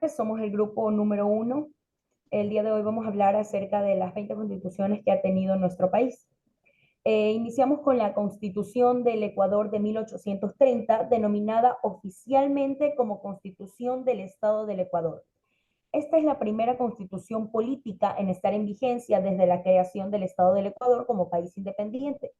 somos el grupo número 1. El día de hoy vamos a hablar acerca de las 20 constituciones que ha tenido nuestro país. Iniciamos con la Constitución del Ecuador de 1830, denominada oficialmente como Constitución del Estado del Ecuador. Esta es la primera constitución política en estar en vigencia desde la creación del Estado del Ecuador como país independiente.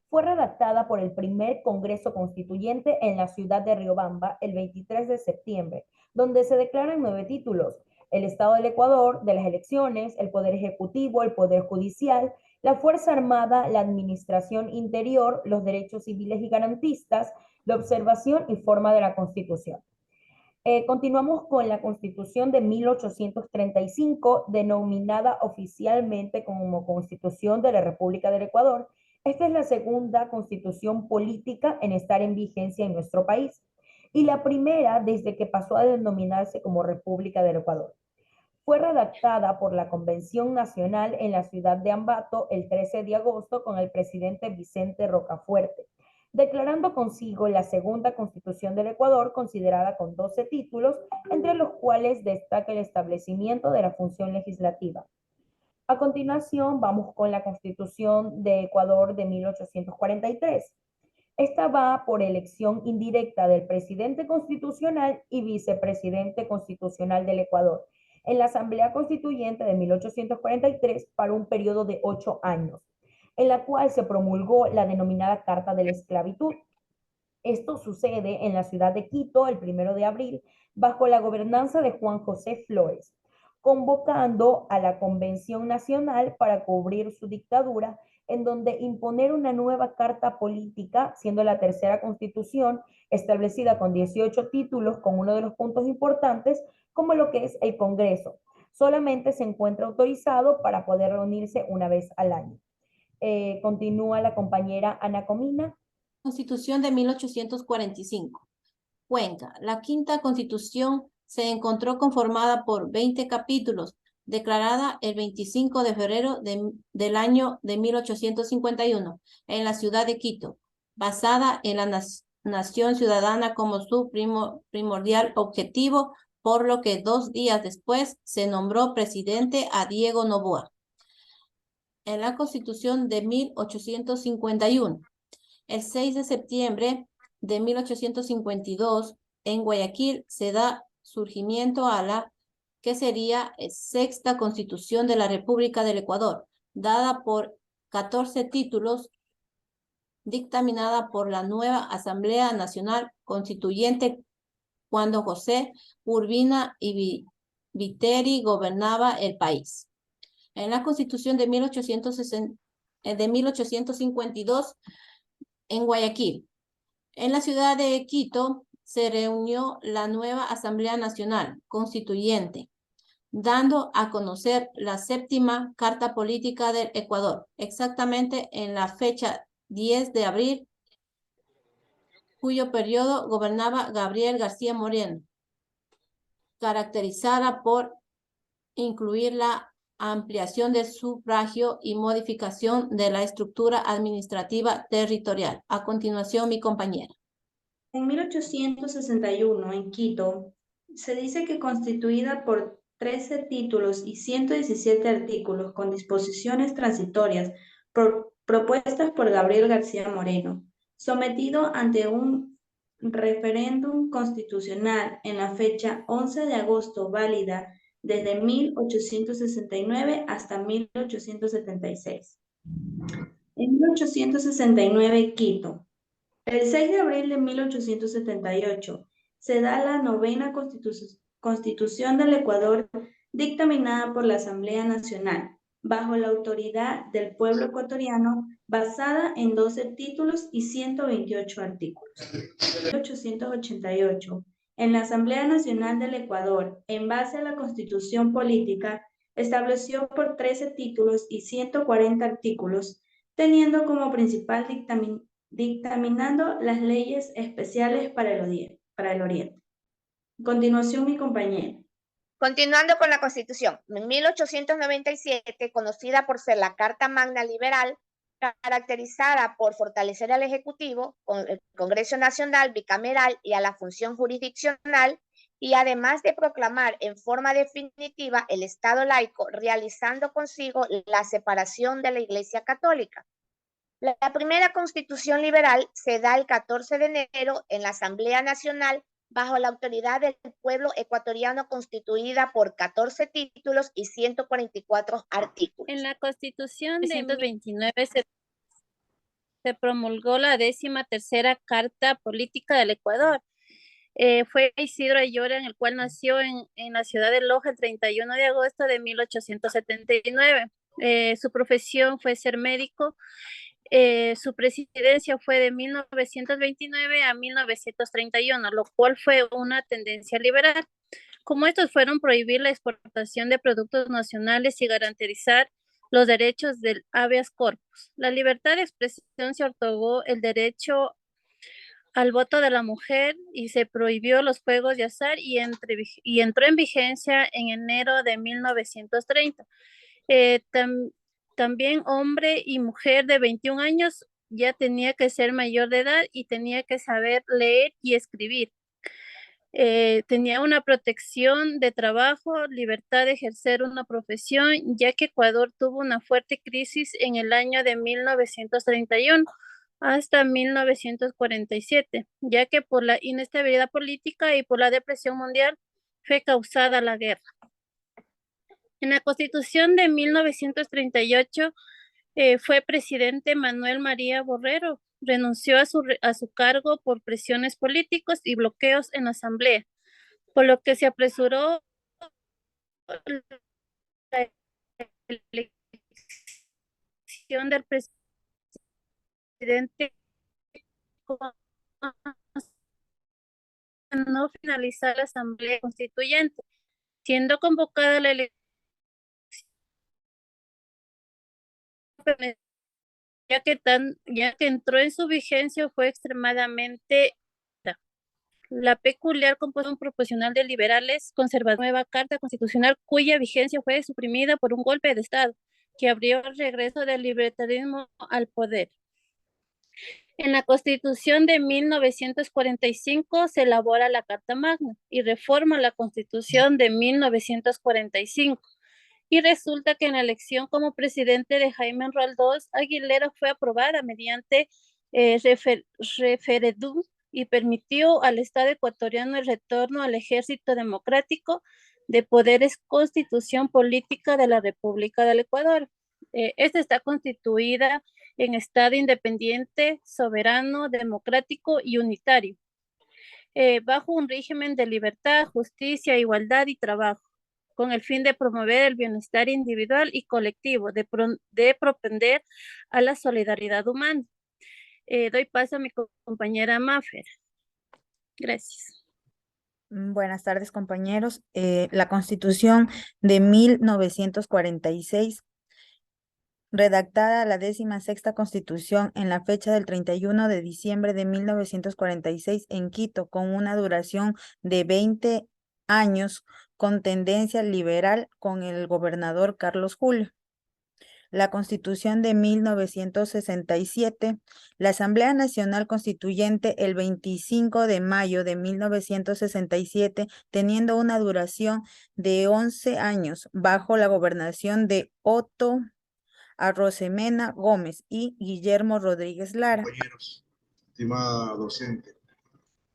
Fue redactada por el primer Congreso Constituyente en la ciudad de Riobamba el 23 de septiembre, donde se declaran 9 títulos: el Estado del Ecuador, de las elecciones, el Poder Ejecutivo, el Poder Judicial, la Fuerza Armada, la Administración Interior, los derechos civiles y garantistas, la observación y forma de la Constitución. Continuamos con la Constitución de 1835, denominada oficialmente como Constitución de la República del Ecuador. Esta es la segunda constitución política en estar en vigencia en nuestro país y la primera desde que pasó a denominarse como República del Ecuador. Fue redactada por la Convención Nacional en la ciudad de Ambato el 13 de agosto con el presidente Vicente Rocafuerte, declarando consigo la segunda constitución del Ecuador, considerada con 12 títulos, entre los cuales destaca el establecimiento de la función legislativa. A continuación, vamos con la Constitución de Ecuador de 1843. Esta va por elección indirecta del presidente constitucional y vicepresidente constitucional del Ecuador en la Asamblea Constituyente de 1843 para un periodo de 8 años, en la cual se promulgó la denominada Carta de la Esclavitud. Esto sucede en la ciudad de Quito el 1 de abril, bajo la gobernanza de Juan José Flores, convocando a la Convención Nacional para cubrir su dictadura, en donde imponer una nueva carta política, siendo la tercera constitución, establecida con 18 títulos, con uno de los puntos importantes, como lo que es el Congreso. Solamente se encuentra autorizado para poder reunirse una vez al año. Continúa la compañera Ana Comina. Constitución de 1845. Cuenca. La quinta constitución se encontró conformada por 20 capítulos, declarada el 25 de febrero del año de 1851 en la ciudad de Quito, basada en la nación ciudadana como su primordial objetivo, por lo que 2 días después se nombró presidente a Diego Noboa. En la Constitución de 1851, el 6 de septiembre de 1852, en Guayaquil se da surgimiento a la que sería sexta Constitución de la República del Ecuador, dada por 14 títulos, dictaminada por la nueva Asamblea Nacional Constituyente cuando José Urbina y Viteri gobernaba el país. En la Constitución de 1852, en Guayaquil, en la ciudad de Quito, se reunió la nueva Asamblea Nacional Constituyente, dando a conocer la séptima Carta Política del Ecuador, exactamente en la fecha 10 de abril, cuyo periodo gobernaba Gabriel García Moreno, caracterizada por incluir la ampliación del sufragio y modificación de la estructura administrativa territorial. A continuación, mi compañera. En 1861, en Quito, se dice que constituida por 13 títulos y 117 artículos con disposiciones transitorias propuestas por Gabriel García Moreno, sometido ante un referéndum constitucional en la fecha 11 de agosto, válida desde 1869 hasta 1876. En 1869, Quito. El 6 de abril de 1878 se da la novena Constitución del Ecuador, dictaminada por la Asamblea Nacional, bajo la autoridad del pueblo ecuatoriano, basada en 12 títulos y 128 artículos. En 1888, en la Asamblea Nacional del Ecuador, en base a la Constitución Política, estableció por 13 títulos y 140 artículos, teniendo como principal dictaminando las leyes especiales para el Oriente. A continuación, mi compañera. Continuando con la Constitución, en 1897, conocida por ser la Carta Magna Liberal, caracterizada por fortalecer al Ejecutivo, con el Congreso Nacional bicameral y a la función jurisdiccional, y además de proclamar en forma definitiva el Estado laico, realizando consigo la separación de la Iglesia Católica. La primera constitución liberal se da el 14 de enero en la Asamblea Nacional bajo la autoridad del pueblo ecuatoriano, constituida por 14 títulos y 144 artículos. En la Constitución de 1929 se promulgó la 13ª Carta Política del Ecuador. Fue Isidro Ayora, en el cual nació en la ciudad de Loja el 31 de agosto de 1879. Su profesión fue ser médico. Su presidencia fue de 1929 a 1931, lo cual fue una tendencia liberal. Como estos fueron prohibir la exportación de productos nacionales y garantizar los derechos del habeas corpus. La libertad de expresión se otorgó el derecho al voto de la mujer y se prohibió los juegos de azar y entró en vigencia en enero de 1930. También hombre y mujer de 21 años ya tenía que ser mayor de edad y tenía que saber leer y escribir. Tenía una protección de trabajo, libertad de ejercer una profesión, ya que Ecuador tuvo una fuerte crisis en el año de 1931 hasta 1947, ya que por la inestabilidad política y por la depresión mundial fue causada la guerra. En la Constitución de 1938 fue presidente Manuel María Borrero. Renunció a su cargo por presiones políticos y bloqueos en la Asamblea, por lo que se apresuró la elección del presidente con no finalizar la Asamblea Constituyente, siendo convocada la elección ya que entró en su vigencia fue extremadamente la peculiar composición proporcional de liberales conservadores, nueva Carta Constitucional, cuya vigencia fue suprimida por un golpe de Estado que abrió el regreso del libertarismo al poder. En la Constitución de 1945 se elabora la Carta Magna y reforma la Constitución de 1945. Y resulta que en la elección como presidente de Jaime Roldós, Aguilera fue aprobada mediante referéndum y permitió al Estado ecuatoriano el retorno al ejército democrático de poderes, constitución política de la República del Ecuador. Esta está constituida en Estado independiente, soberano, democrático y unitario, bajo un régimen de libertad, justicia, igualdad y trabajo, con el fin de promover el bienestar individual y colectivo, de propender a la solidaridad humana. Doy paso a mi compañera Mafer. Gracias. Buenas tardes, compañeros. La Constitución de 1946, redactada la 16ª Constitución en la fecha del 31 de diciembre de 1946 en Quito, con una duración de 20 años, con tendencia liberal con el gobernador Carlos Julio. La Constitución de 1967, la Asamblea Nacional Constituyente el 25 de mayo de 1967, teniendo una duración de 11 años, bajo la gobernación de Otto Arrosemena Gómez y Guillermo Rodríguez Lara. Compañeros, estimada docente,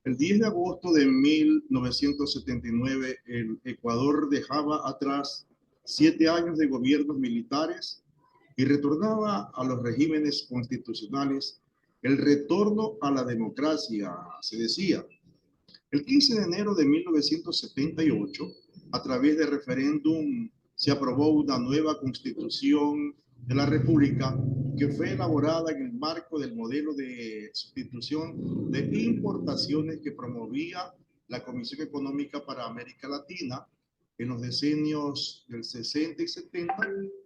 el 10 de agosto de 1979, el Ecuador dejaba atrás 7 años de gobiernos militares y retornaba a los regímenes constitucionales, el retorno a la democracia, se decía. El 15 de enero de 1978, a través de referéndum, se aprobó una nueva constitución de la República que fue elaborada en el marco del modelo de sustitución de importaciones que promovía la Comisión Económica para América Latina en los decenios del 60 y 70,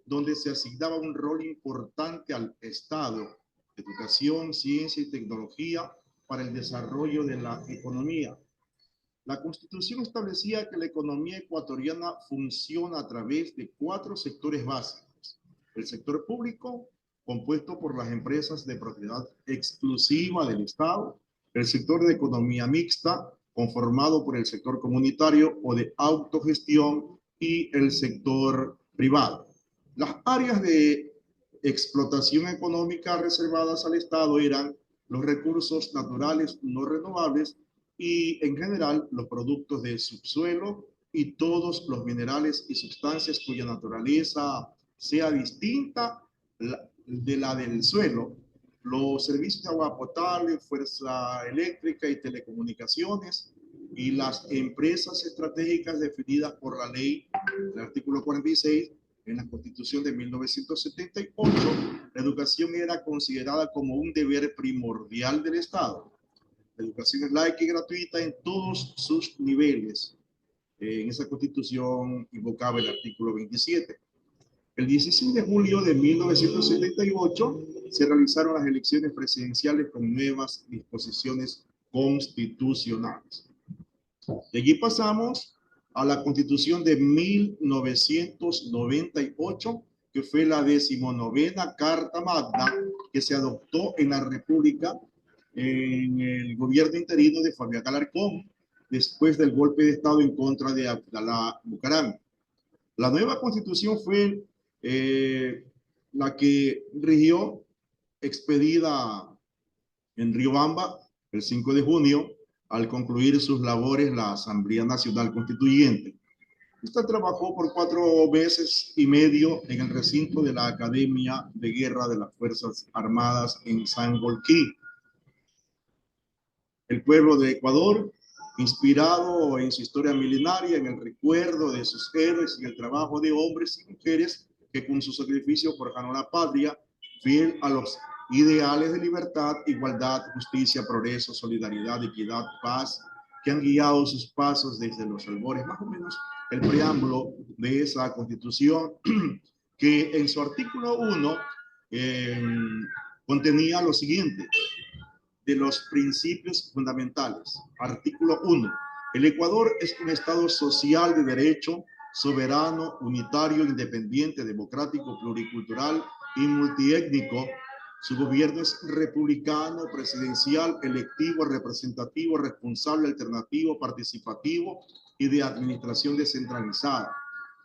donde se asignaba un rol importante al Estado, educación, ciencia y tecnología para el desarrollo de la economía. La Constitución establecía que la economía ecuatoriana funciona a través de 4 sectores básicos. El sector público, compuesto por las empresas de propiedad exclusiva del Estado. El sector de economía mixta, conformado por el sector comunitario o de autogestión y el sector privado. Las áreas de explotación económica reservadas al Estado eran los recursos naturales no renovables y, en general, los productos de subsuelo y todos los minerales y sustancias cuya naturaleza sea distinta de la del suelo, los servicios de agua potable, fuerza eléctrica y telecomunicaciones, y las empresas estratégicas definidas por la ley del artículo 46 en la Constitución de 1978. La educación era considerada como un deber primordial del Estado. La educación es laica y gratuita en todos sus niveles. En esa Constitución invocaba el artículo 27. El 16 de julio de 1978 se realizaron las elecciones presidenciales con nuevas disposiciones constitucionales. De allí pasamos a la Constitución de 1998, que fue la 19ª Carta Magna que se adoptó en la República en el gobierno interino de Fabián Alarcón, después del golpe de Estado en contra de Abdalá Bucaram. La nueva Constitución fue la que rigió, expedida en Riobamba el 5 de junio, al concluir sus labores la Asamblea Nacional Constituyente. Esta trabajó por 4 meses y medio en el recinto de la Academia de Guerra de las Fuerzas Armadas en Sangolquí. El pueblo de Ecuador, inspirado en su historia milenaria, en el recuerdo de sus héroes y el trabajo de hombres y mujeres que con su sacrificio forjaron la patria, fiel a los ideales de libertad, igualdad, justicia, progreso, solidaridad, equidad, paz, que han guiado sus pasos desde los albores, más o menos el preámbulo de esa Constitución, que en su artículo 1 contenía lo siguiente: de los principios fundamentales. Artículo 1. El Ecuador es un Estado social de derecho, soberano, unitario, independiente, democrático, pluricultural y multiétnico. Su gobierno es republicano, presidencial, electivo, representativo, responsable, alternativo, participativo y de administración descentralizada.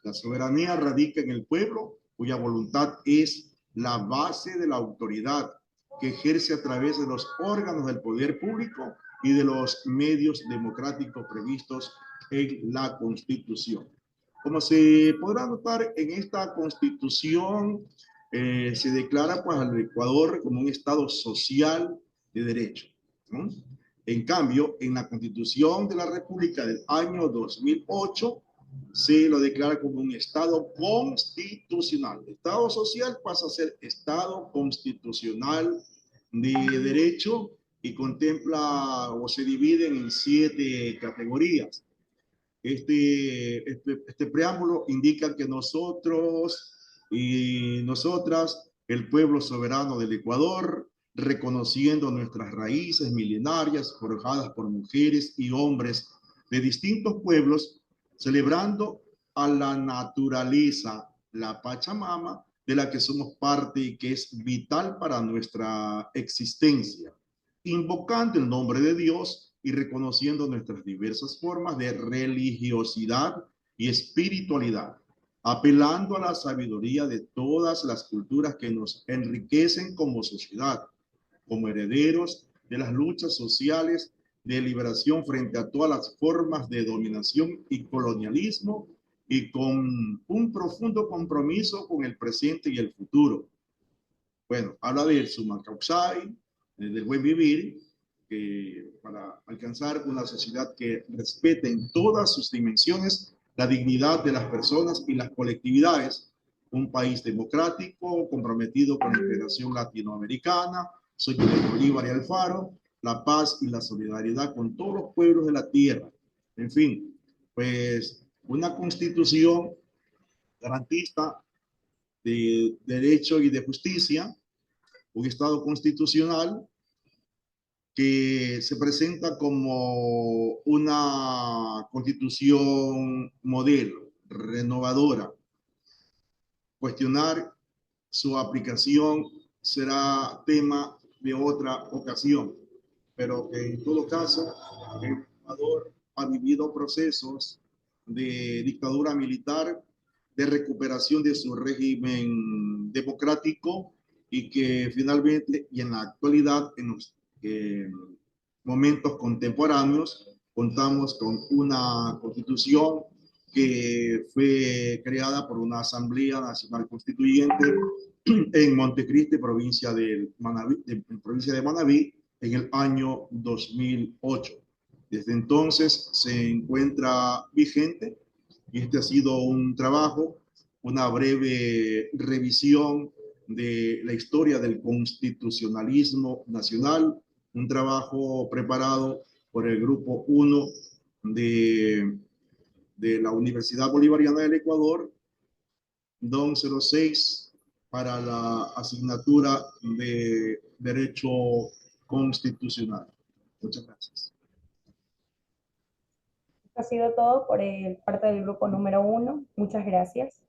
La soberanía radica en el pueblo, cuya voluntad es la base de la autoridad, que ejerce a través de los órganos del poder público y de los medios democráticos previstos en la Constitución. Como se podrá notar, en esta Constitución se declara pues al Ecuador como un Estado social de derecho, ¿no? En cambio, en la Constitución de la República del año 2008 se lo declara como un Estado constitucional. Estado social pasa a ser Estado constitucional de derecho y contempla o se dividen en 7 categorías. Este preámbulo indica que nosotros y nosotras, el pueblo soberano del Ecuador, reconociendo nuestras raíces milenarias forjadas por mujeres y hombres de distintos pueblos, celebrando a la naturaleza, la Pachamama, de la que somos parte y que es vital para nuestra existencia, invocando el nombre de Dios y reconociendo nuestras diversas formas de religiosidad y espiritualidad, apelando a la sabiduría de todas las culturas que nos enriquecen como sociedad, como herederos de las luchas sociales de liberación frente a todas las formas de dominación y colonialismo, y con un profundo compromiso con el presente y el futuro. Bueno, habla del summa causae, del buen vivir, para alcanzar una sociedad que respete en todas sus dimensiones la dignidad de las personas y las colectividades, un país democrático comprometido con la integración latinoamericana, soy de Bolívar y Alfaro, la paz y la solidaridad con todos los pueblos de la tierra. En fin, pues una constitución garantista de derecho y de justicia, un Estado constitucional que se presenta como una constitución modelo, renovadora. Cuestionar su aplicación será tema de otra ocasión, pero que en todo caso Ecuador ha vivido procesos de dictadura militar, de recuperación de su régimen democrático y que finalmente y en la actualidad, en los momentos contemporáneos, contamos con una constitución que fue creada por una Asamblea Nacional Constituyente en Montecristi, provincia de Manabí, en el año 2008. Desde entonces se encuentra vigente y este ha sido un trabajo, una breve revisión de la historia del constitucionalismo nacional, un trabajo preparado por el Grupo 1 de la Universidad Bolivariana del Ecuador, DON 06, para la asignatura de Derecho Constitucional. Muchas gracias. Esto ha sido todo por parte del grupo número 1. Muchas gracias.